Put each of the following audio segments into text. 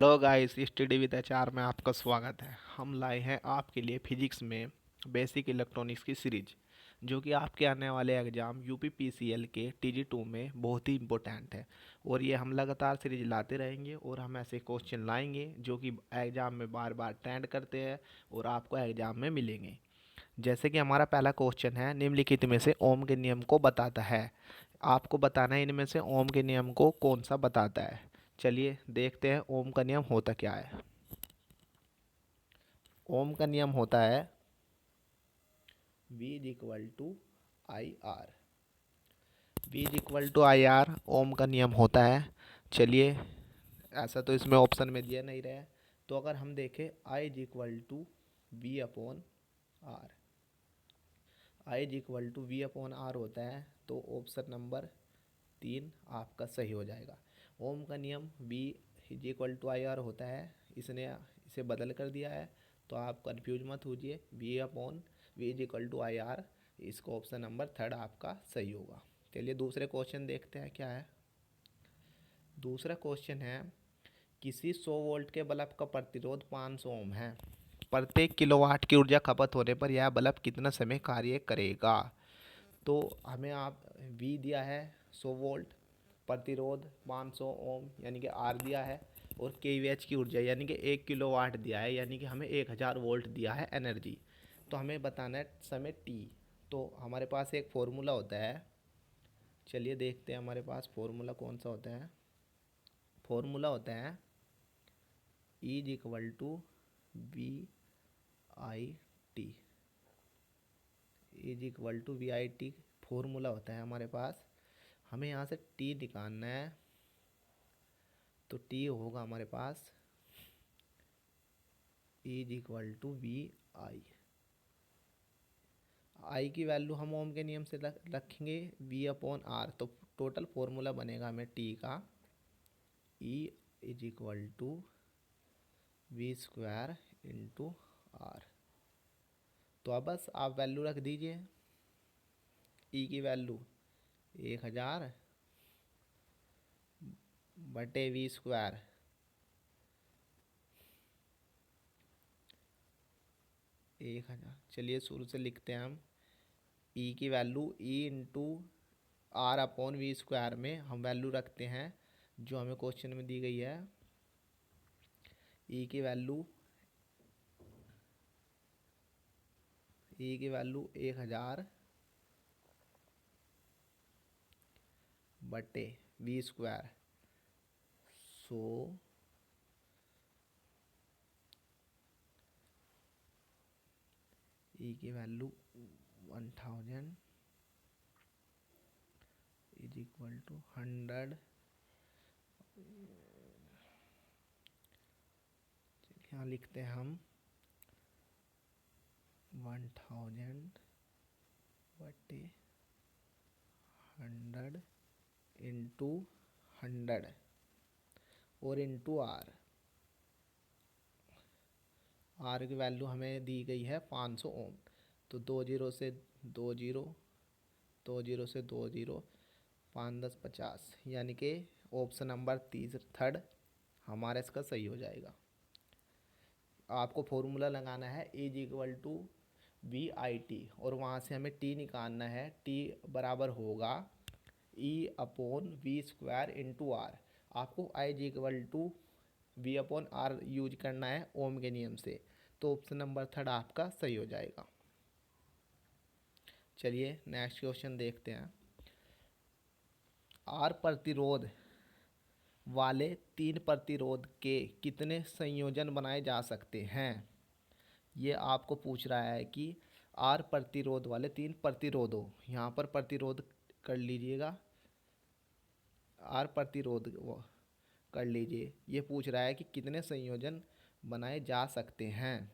Hello guys, study with HR में आपका स्वागत है। हम लाए हैं आपके लिए फिजिक्स में बेसिक इलेक्ट्रॉनिक्स की सीरीज, जो कि आपके आने वाले एग्जाम यूपीपीसीएल के टीजी 2 में बहुत ही इम्पोर्टेंट है। और ये हम लगातार सीरीज लाते रहेंगे और हम ऐसे क्वेश्चन लाएंगे जो कि एग्जाम में बार बार ट्रेंड करते हैं और आपको एग्जाम में मिलेंगे। जैसे कि हमारा पहला क्वेश्चन है, निम्नलिखित में से ओम के नियम को बताता है। आपको बताना है इनमें से ओम के नियम को कौन सा बताता है। चलिए देखते हैं ओम का नियम होता क्या है। ओम का नियम होता है V is equal to I R. V is equal to I R Ohm का नियम होता है। चलिए, ऐसा तो इसमें ऑप्शन में दिया नहीं रहा है, तो अगर हम देखें I is equal to V upon R, I is equal to V upon R होता है, तो ऑप्शन नंबर 3 आपका सही हो जाएगा। ओम का नियम V is equal to I R होता है, इसने इसे बदल कर दिया है, तो आप कंफ्यूज मत होइए। V is equal to I R, इसको ऑप्शन नंबर 3 आपका सही होगा। चलिए दूसरे क्वेश्चन देखते हैं क्या है। दूसरा क्वेश्चन है, किसी 100 वोल्ट के बल्ब का प्रतिरोध 500 ओम है। प्रत्येक किलोवाट की ऊर्जा खपत होने पर यह बल्ब कितना समय कार्य करेगा। तो हमें आप वी दिया है 100 वोल्ट, प्रतिरोध 500 ओम यानी कि आर दिया है, और केवीएच की ऊर्जा यानी कि 1 किलोवाट दिया है, यानी कि हमें 1000 वोल्ट दिया है एनर्जी। तो हमें बताना है समय टी। तो हमारे पास एक फॉर्मूला होता है, चलिए देखते हैं हमारे पास फॉर्मूला कौन सा होता है। फॉर्मूला होता है E is equal to V I T. Is equal to V I T formula होता है हमारे पास। हमें यहाँ से टी निकालना है, तो टी होगा हमारे पास is equal to V I. I की वैल्यू हम ओम के नियम से रखेंगे वी अपॉन आर, तो टोटल फॉर्मूला बनेगा हमें टी का E is equal to V square into R. तो अब बस आप वैल्यू रख दीजिए। ई की वैल्यू 1000 बटे वी स्क्वायर, 1000। चलिए शुरू से लिखते हैं हम। ई की value E into R upon V square में हम वैल्यू रखते हैं जो हमें क्वेश्चन में दी गई है। ई की वैल्यू 1000 बटे वी स्क्वायर, सो ई की वैल्यू 1000 इज इक्वल टू 100। यहाँ लिखते हैं हम 1000 बटे 100 इंटू 100 और इंटू आर। आर की वैल्यू हमें दी गई है 500 ओम, तो 20 से 20, 20 से 20, 5 10 50, यानी कि ऑप्शन नंबर 3 हमारा इसका सही हो जाएगा। आपको फॉर्मूला लगाना है is equal to V I T, और वहाँ से हमें टी निकालना है। टी बराबर होगा E upon V square into R. आपको I is equal to V upon R use करना है ओम के नियम से, तो ऑप्शन नंबर 3 आपका सही हो जाएगा। चलिए नेक्स्ट क्वेश्चन देखते हैं। आर प्रतिरोध वाले 3 प्रतिरोध के कितने संयोजन बनाए जा सकते हैं। ये आपको पूछ रहा है कि आर प्रतिरोध वाले 3 प्रतिरोधों, यहाँ पर प्रतिरोध कर लीजिएगा, आर प्रतिरोध कर लीजिए। ये पूछ रहा है कि कितने संयोजन बनाए जा सकते हैं।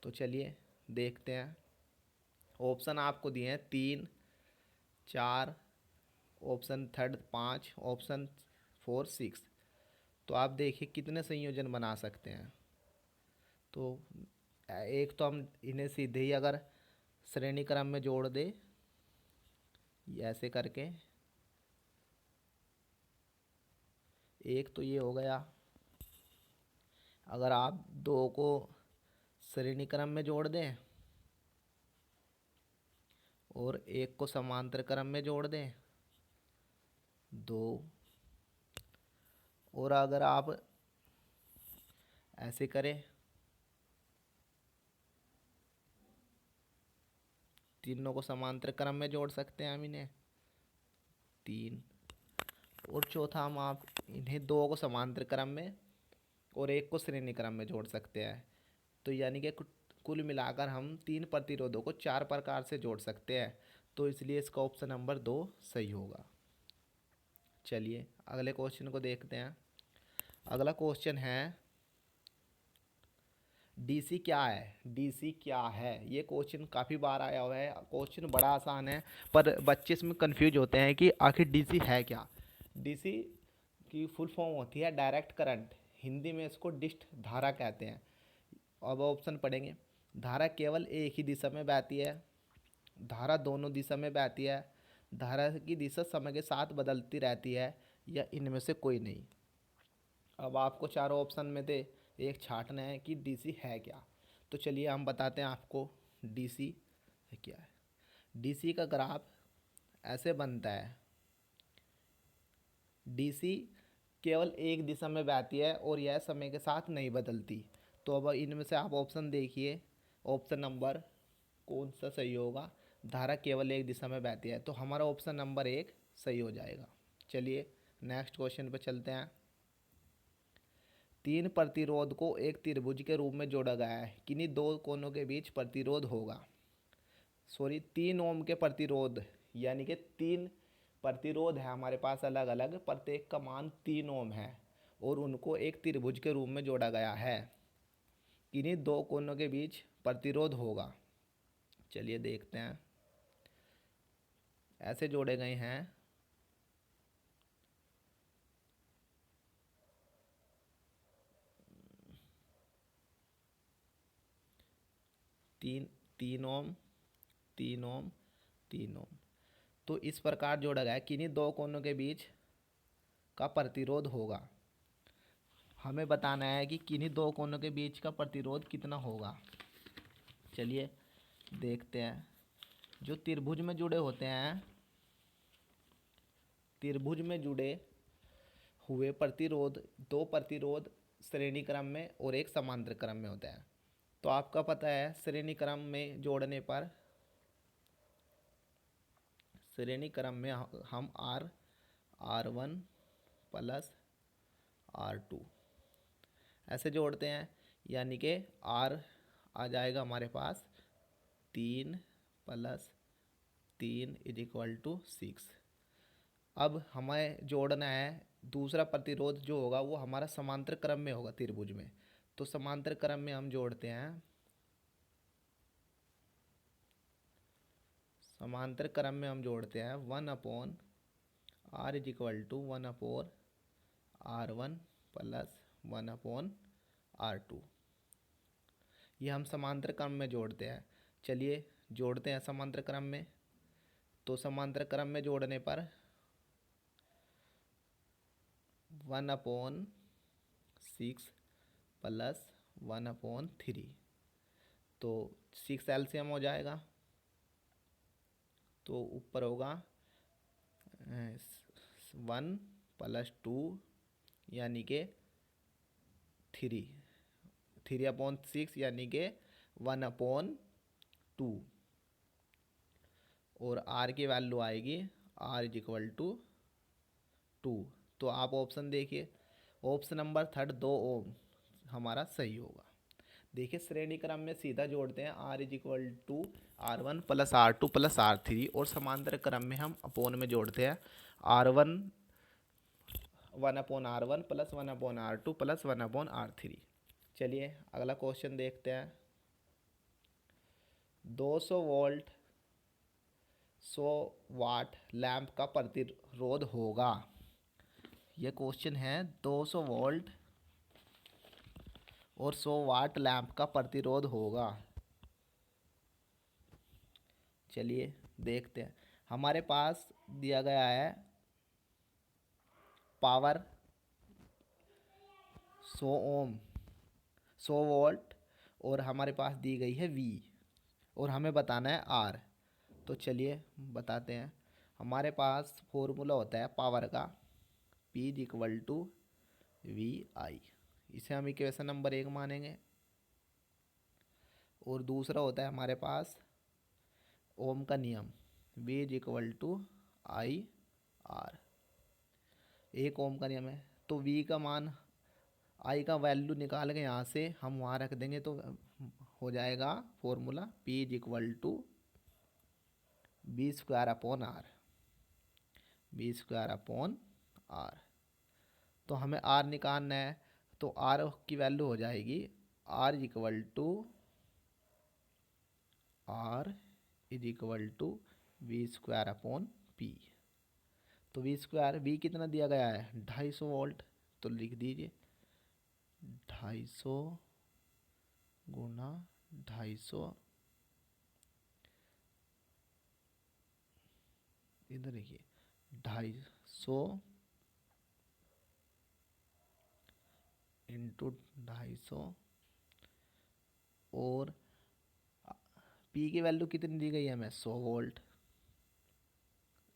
तो चलिए देखते हैं। ऑप्शन आपको दिए हैं 3, 4, ऑप्शन 3 5, ऑप्शन 4 6। तो आप देखिए कितने संयोजन बना सकते हैं। तो एक तो हम इन्हें सीधे ही अगर श्रेणी क्रम में जोड़ दे, ऐसे करके, एक तो ये हो गया, अगर आप दो को श्रेणी क्रम में जोड़ दें और एक को समांतर क्रम में जोड़ दें, दो, और अगर आप ऐसे करें, तीनों को समांतर क्रम में जोड़ सकते हैं हम इन्हें, तीन, और चौथा हम आप इन्हें दो को समांतर क्रम में और एक को श्रेणी क्रम में जोड़ सकते हैं। तो यानी कि कुल मिलाकर हम तीन प्रतिरोधों को चार प्रकार से जोड़ सकते हैं। तो इसलिए इसका ऑप्शन नंबर 2 सही होगा। चलिए अगले क्वेश्चन को देखते हैं। अगला क्वेश्चन है डीसी क्या है। डीसी क्या है, ये क्वेश्चन काफ़ी बार आया हुआ है। क्वेश्चन बड़ा आसान है पर बच्चे इसमें कंफ्यूज होते हैं कि आखिर डीसी है क्या। डीसी की फुल फॉर्म होती है डायरेक्ट करंट, हिंदी में इसको डिस्ट धारा कहते हैं। अब ऑप्शन पढ़ेंगे। धारा केवल एक ही दिशा में बहती है, धारा दोनों दिशा में बहती है, धारा की दिशा समय के साथ बदलती रहती है, या इनमें से कोई नहीं। अब आपको चारों ऑप्शन में से एक छांटना है कि डीसी है क्या। तो चलिए हम बताते हैं आपको डीसी क्या है। डीसी का ग्राफ ऐसे बनता है। डीसी केवल एक दिशा में बहती है और यह समय के साथ नहीं बदलती। तो अब इनमें से आप ऑप्शन देखिए, ऑप्शन नंबर कौन सा सही होगा। धारा केवल एक दिशा में बहती है, तो हमारा ऑप्शन नंबर 1 सही हो जाएगा। चलिए नेक्स्ट क्वेश्चन पर चलते हैं। तीन प्रतिरोध को एक त्रिभुज के रूप में जोड़ा गया है, किन्हीं दो कोनों के बीच प्रतिरोध होगा। 3 ओम के प्रतिरोध, यानी कि 3 प्रतिरोध है हमारे पास अलग अलग, प्रत्येक का मान 3 ओम है और उनको एक त्रिभुज के रूप में जोड़ा गया है, किन्हीं दो कोनों के बीच प्रतिरोध होगा। चलिए देखते हैं। ऐसे जोड़े गए हैं। तीन, 3 ओम, 3 ओम, 3 ओम। तो इस प्रकार जोड़ा गया है, किन्हीं दो कोनों के बीच का प्रतिरोध होगा। हमें बताना है कि किन्हीं दो कोनों के बीच का प्रतिरोध कितना होगा। चलिए देखते हैं। जो त्रिभुज में जुड़े होते हैं, त्रिभुज में जुड़े हुए प्रतिरोध, दो प्रतिरोध श्रेणी क्रम में और एक समांतर क्रम में होता है। तो आपका पता है श्रेणी क्रम में जोड़ने पर, श्रेणी क्रम में हम R1 प्लस R2 ऐसे जोड़ते हैं, यानी कि R आ जाएगा हमारे पास 3 प्लस 3 इज इक्वल टू 6। अब हमें जोड़ना है दूसरा प्रतिरोध जो होगा वो हमारा समांतर क्रम में होगा त्रिभुज में। तो समांतर क्रम में हम जोड़ते हैं, समांतर क्रम में हम जोड़ते हैं 1/R is equal to 1/R1 plus 1/R2। ये हम समांतर क्रम में जोड़ते हैं। चलिए जोड़ते हैं समांतर क्रम में। तो समांतर क्रम में जोड़ने पर 1/6 प्लस 1/3, तो 6 एलसीएम हो जाएगा। तो ऊपर होगा 1 प्लस 2 यानी कि 3/6 यानी कि 1/2, और R की वैल्यू आएगी R इज इक्वल टू 2। तो आप ऑप्शन देखिए, ऑप्शन नंबर 3 2 ओम हमारा सही होगा। देखिए श्रेणी क्रम में सीधा जोड़ते हैं R is equal to R1 plus R2 plus R3, और समांतर क्रम में हम अपोन में जोड़ते हैं R1 1/R1 plus 1/R2 plus 1/R3। चलिए अगला क्वेश्चन देखते हैं। 200 वोल्ट 100 वाट लैंप का प्रतिरोध होगा। यह क्वेश्चन है 200 वोल्ट और 100 वाट लैंप का प्रतिरोध होगा। चलिए देखते हैं। हमारे पास दिया गया है पावर 100 ओम 100 वोल्ट और हमारे पास दी गई है V और हमें बताना है R। तो चलिए बताते हैं। हमारे पास फॉर्मूला होता है पावर का, P इक्वल टू VI। इसे हम इक्वेशन नंबर 1 मानेंगे। और दूसरा होता है हमारे पास ओम का नियम, V इक्वल टू IR। एक ओम का नियम है तो V का मान, I का वैल्यू निकाल के यहाँ से हम वहाँ रख देंगे तो हो जाएगा formula P equal to V² upon R। V²अपॉन R। तो हमें R निकालना है तो R की वैल्यू हो जाएगी R इज इक्वल टू V²अपॉन P। तो V कितना दिया गया है 250 वोल्ट, तो लिख दीजिए 250 गुना 250, इधर देखिए 250 इंटू 250 और P की वैल्यू कितनी दी गई है हमें 100 वोल्ट।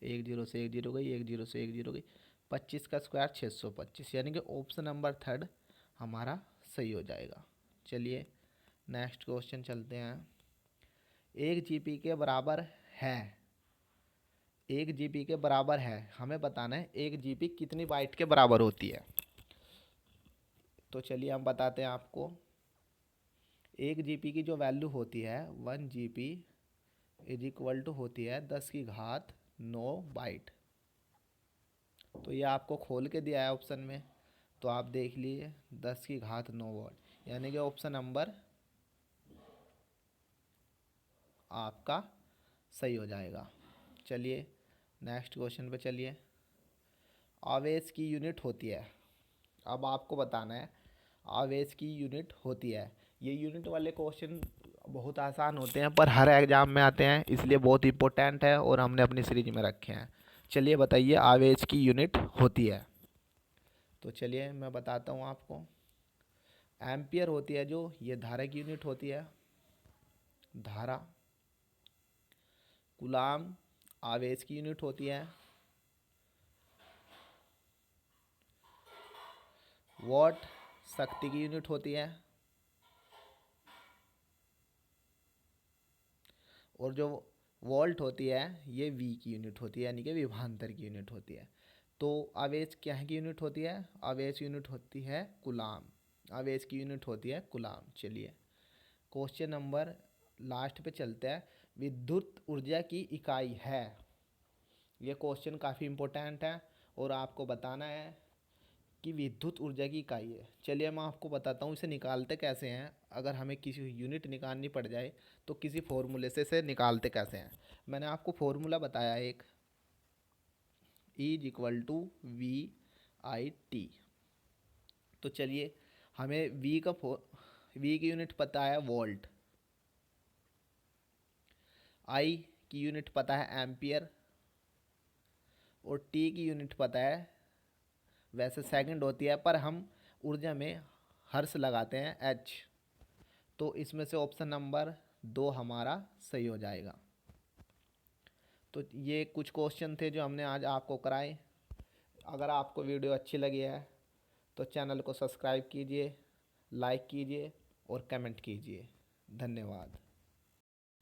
एक जीरो से एक जीरो गई, एक जीरो से एक जीरो गई, 25 का स्क्वायर 625, यानी कि ऑप्शन नंबर 3 हमारा सही हो जाएगा। चलिए नेक्स्ट क्वेश्चन चलते हैं। एक जीपी के बराबर है, एक जीपी के बराबर है, हमें बताना है एक जीपी कितनी बाइट के बराबर होती है। तो चलिए हम बताते हैं आपको। एक जीपी की जो वैल्यू होती है 1 जीपी इज इक्वल टू होती है 10⁹ बाइट। तो ये आपको खोल के दिया है ऑप्शन में, तो आप देख लीजिए 10⁹ वर्ड, यानी कि ऑप्शन नंबर आपका सही हो जाएगा। चलिए नेक्स्ट क्वेश्चन पे चलिए। आवेश की यूनिट होती है, अब आपको बताना है आवेश की यूनिट होती है। ये यूनिट वाले क्वेश्चन बहुत आसान होते हैं पर हर एग्जाम में आते हैं, इसलिए बहुत इंपॉर्टेंट है और हमने अपनी सीरीज में रखे हैं। चलिए बताइए आवेश की यूनिट होती है। तो चलिए मैं बताता हूँ आपको। एम्पियर होती है जो, ये धारा की यूनिट होती है, धारा। कूलाम आवेश की यूनिट होती है। वॉट शक्ति की यूनिट होती है। और जो वोल्ट होती है ये वी की यूनिट होती है, यानी कि विभवांतर की यूनिट होती है। तो आवेश क्या है की यूनिट होती है, आवेश यूनिट होती है कूलाम। आवेश की यूनिट होती है कूलाम। चलिए क्वेश्चन नंबर लास्ट पे चलते हैं। विद्युत ऊर्जा की इकाई है, ये क्वेश्चन काफ़ी इम्पोर्टेंट है और आपको बताना है कि विद्युत ऊर्जा की इकाई है। चलिए मैं आपको बताता हूँ इसे निकालते कैसे हैं। अगर हमें किसी यूनिट निकालनी पड़ जाए तो किसी फॉर्मूले से इसे निकालते कैसे हैं। मैंने आपको फॉर्मूला बताया एक, E is equal to VIT। तो चलिए हमें V की यूनिट पता है वोल्ट, I की यूनिट पता है एम्पियर और T की यूनिट पता है, वैसे सेकंड होती है पर हम ऊर्जा में हर्ष लगाते हैं H। तो इसमें से ऑप्शन नंबर 2 हमारा सही हो जाएगा। तो ये कुछ क्वेश्चन थे जो हमने आज आपको कराए। अगर आपको वीडियो अच्छी लगी है तो चैनल को सब्सक्राइब कीजिए, लाइक कीजिए और कमेंट कीजिए। धन्यवाद।